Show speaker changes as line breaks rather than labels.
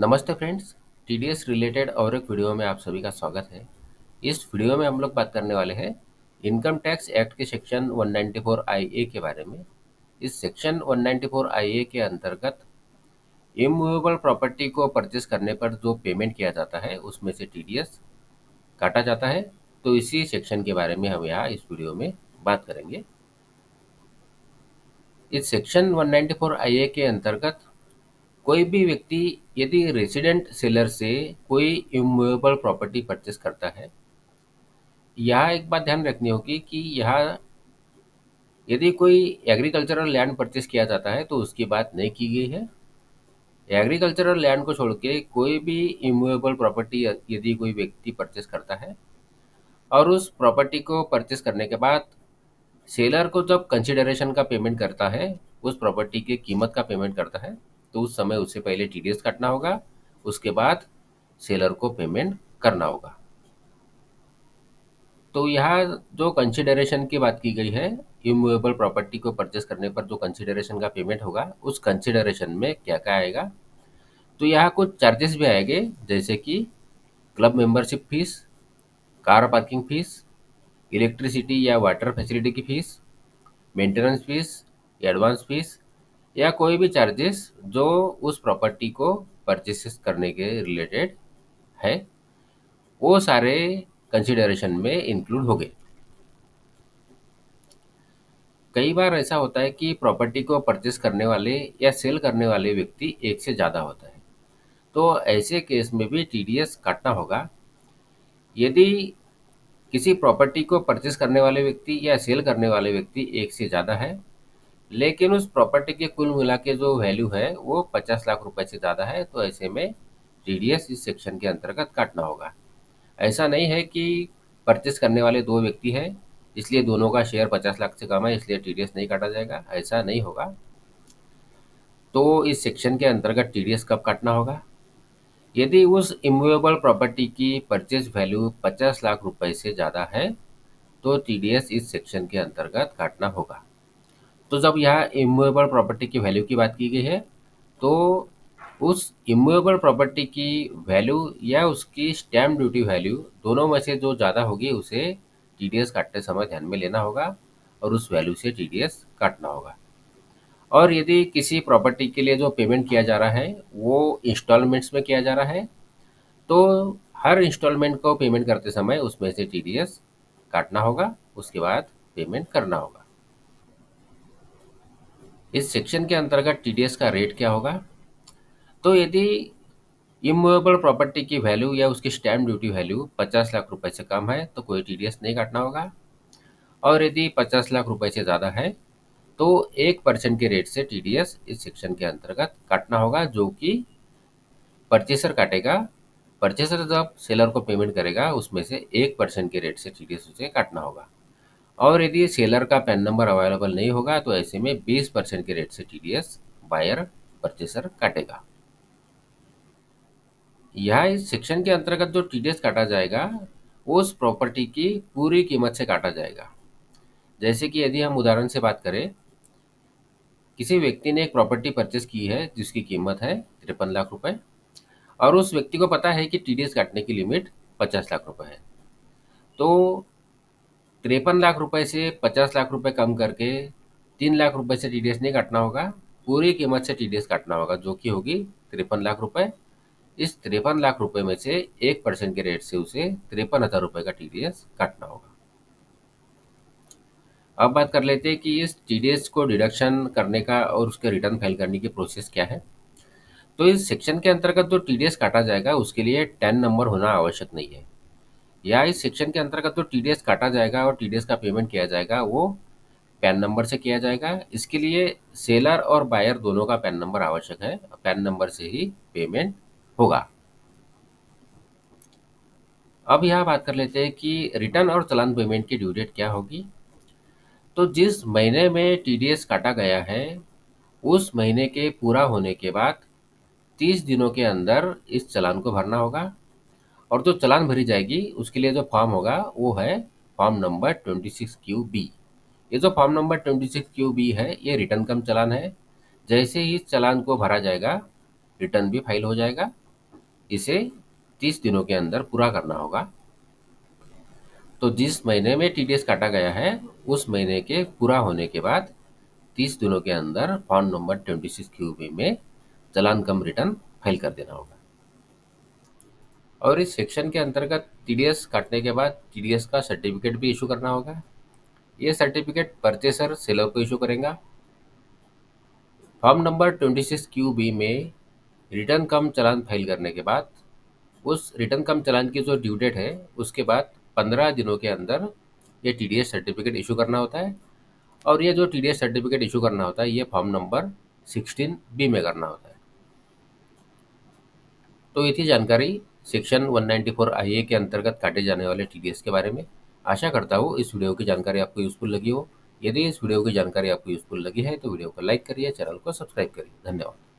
नमस्ते friends. TDS related और एक वीडियो में आप सभी का स्वागत है। इस वीडियो में हम लोग बात करने वाले हैं इनकम टैक्स एक्ट के सेक्शन 194 IA के बारे में। इस सेक्शन 194 IA के अंतर्गत इमूवेबल प्रॉपर्टी को परचेस करने पर जो पेमेंट किया जाता है उसमें से टीडीएस काटा जाता है। तो इसी सेक्शन के बारे में हम यहाँ इस वीडियो में बात करेंगे। इस सेक्शन 194 IA के अंतर्गत कोई भी व्यक्ति यदि रेजिडेंट सेलर से कोई इमूवेबल प्रॉपर्टी परचेस करता है, यहाँ एक बात ध्यान रखनी होगी कि यहाँ यदि कोई एग्रीकल्चरल लैंड परचेस किया जाता है तो उसकी बात नहीं की गई है। एग्रीकल्चरल लैंड को छोड़ के कोई भी इमूवेबल प्रॉपर्टी यदि कोई व्यक्ति परचेस करता है और उस प्रॉपर्टी को परचेस करने के बाद सेलर को जब कंसिडरेशन का पेमेंट करता है, उस प्रॉपर्टी की कीमत का पेमेंट करता है, तो उस समय उससे पहले टीडीएस काटना होगा, उसके बाद सेलर को पेमेंट करना होगा। तो यहाँ जो कंसिडरेशन की बात की गई है, इमूवेबल प्रॉपर्टी को परचेस करने पर जो कंसिडरेशन का पेमेंट होगा, उस कंसिडरेशन में क्या क्या आएगा। तो यहाँ कुछ चार्जेस भी आएंगे, जैसे कि club membership fees, car parking fees, electricity या वाटर फैसिलिटी की fees, maintenance fees, advance fees या कोई भी चार्जेस जो उस प्रॉपर्टी को परचेस करने के रिलेटेड है, वो सारे कंसिडरेशन में इंक्लूड हो गए। कई बार ऐसा होता है कि प्रॉपर्टी को परचेस करने वाले या सेल करने वाले व्यक्ति एक से ज़्यादा होता है, तो ऐसे केस में भी टीडीएस काटना होगा। यदि किसी प्रॉपर्टी को परचेस करने वाले व्यक्ति या सेल करने वाले व्यक्ति एक से ज़्यादा है, लेकिन उस प्रॉपर्टी के कुल मिला के जो वैल्यू है वो 50 लाख रुपए से ज़्यादा है, तो ऐसे में टीडीएस इस सेक्शन के अंतर्गत काटना होगा। ऐसा नहीं है कि परचेस करने वाले दो व्यक्ति हैं, इसलिए दोनों का शेयर 50 लाख से कम है इसलिए टीडीएस नहीं काटा जाएगा, ऐसा नहीं होगा। तो इस सेक्शन के अंतर्गत टीडीएस कब काटना होगा? यदि उस इमूवेबल प्रॉपर्टी की परचेज वैल्यू 50 लाख रुपए से ज़्यादा है तो टीडीएस इस सेक्शन के अंतर्गत काटना होगा। तो जब यहाँ इमूवेबल प्रॉपर्टी की वैल्यू की बात की गई है, तो उस इमूवेबल प्रॉपर्टी की वैल्यू या उसकी स्टैम्प ड्यूटी वैल्यू दोनों में से जो ज़्यादा होगी उसे टीडीएस काटते समय ध्यान में लेना होगा और उस वैल्यू से टीडीएस काटना होगा। और यदि किसी प्रॉपर्टी के लिए जो पेमेंट किया जा रहा है वो इंस्टॉलमेंट्स में किया जा रहा है, तो हर इंस्टॉलमेंट को पेमेंट करते समय उसमें से टीडीएस काटना होगा, उसके बाद पेमेंट करना होगा। इस सेक्शन के अंतर्गत टीडीएस का रेट क्या होगा? तो यदि इमूवेबल प्रॉपर्टी की वैल्यू या उसकी स्टैम्प ड्यूटी वैल्यू 50 लाख रुपए से कम है तो कोई टीडीएस नहीं काटना होगा, और यदि 50 लाख रुपए से ज़्यादा है तो 1% के रेट से टीडीएस इस सेक्शन के अंतर्गत काटना होगा, जो कि परचेसर काटेगा। परचेसर जब सेलर को पेमेंट करेगा उसमें से 1% के रेट से टीडीएस उसे काटना होगा। और यदि सेलर का पैन नंबर अवेलेबल नहीं होगा तो ऐसे में 20% के रेट से टीडीएस बायर परचेसर काटेगा। यह इस सेक्शन के अंतर्गत जो टीडीएस काटा जाएगा उस प्रॉपर्टी की पूरी कीमत से काटा जाएगा। जैसे कि यदि हम उदाहरण से बात करें, किसी व्यक्ति ने एक प्रॉपर्टी परचेस की है जिसकी कीमत है 53 लाख रुपए, और उस व्यक्ति को पता है कि टीडीएस काटने की लिमिट 50 लाख रुपए है। तो 53 लाख रुपए से 50 लाख रुपए कम करके 3 लाख रुपए से टीडीएस नहीं काटना होगा, पूरी कीमत से टीडीएस काटना होगा, जो कि होगी 53 लाख रुपए। इस 53 लाख रुपए में से 1% के रेट से उसे 53,000 रुपए का टीडीएस काटना होगा। अब बात कर लेते हैं कि इस टीडीएस को डिडक्शन करने का और उसके रिटर्न फाइल करने की प्रोसेस क्या है। तो इस सेक्शन के अंतर्गत जो टीडीएस काटा जाएगा उसके लिए टैन नंबर होना आवश्यक नहीं है। या इस सेक्शन के अंतर्गत जो टीडीएस काटा जाएगा और टीडीएस का पेमेंट किया जाएगा वो पैन नंबर से किया जाएगा। इसके लिए सेलर और बायर दोनों का पैन नंबर आवश्यक है, पैन नंबर से ही पेमेंट होगा। अब यहाँ बात कर लेते हैं कि रिटर्न और चालान पेमेंट की ड्यू डेट क्या होगी। तो जिस महीने में टीडीएस काटा गया है उस महीने के पूरा होने के बाद 30 दिनों के अंदर इस चालान को भरना होगा, और जो चालान भरी जाएगी उसके लिए जो फॉर्म होगा वो है फॉर्म नंबर 26QB। ये जो फॉर्म नंबर 26QB है ये रिटर्न कम चालान है। जैसे ही इस चालान को भरा जाएगा रिटर्न भी फाइल हो जाएगा, इसे 30 दिनों के अंदर पूरा करना होगा। तो जिस महीने में टीडीएस काटा गया है, उस महीने के पूरा होने के बाद 30 दिनों के अंदर फॉर्म नंबर 26 क्यूबी में चालान कम रिटर्न फाइल कर देना होगा। और इस सेक्शन के अंतर्गत टीडीएस काटने के बाद टीडीएस का सर्टिफिकेट भी इशू करना होगा। ये सर्टिफिकेट परचेसर सेलर को इशू करेगा। फॉर्म नंबर 26 क्यू बी में रिटर्न कम चालान फाइल करने के बाद उस रिटर्न कम चालान की जो ड्यू डेट है उसके बाद 15 दिनों के अंदर ये टीडीएस सर्टिफिकेट इशू करना होता है। और ये जो टीडीएस सर्टिफिकेट इशू करना होता है ये फॉर्म नंबर 16 बी में करना होता है। तो ये थी जानकारी सेक्शन 194 IA के अंतर्गत काटे जाने वाले टीडीएस के बारे में। आशा करता हूँ इस वीडियो की जानकारी आपको यूजफुल लगी हो। यदि इस वीडियो की जानकारी आपको यूजफुल लगी है तो वीडियो को लाइक करिए, चैनल को सब्सक्राइब करिए। धन्यवाद।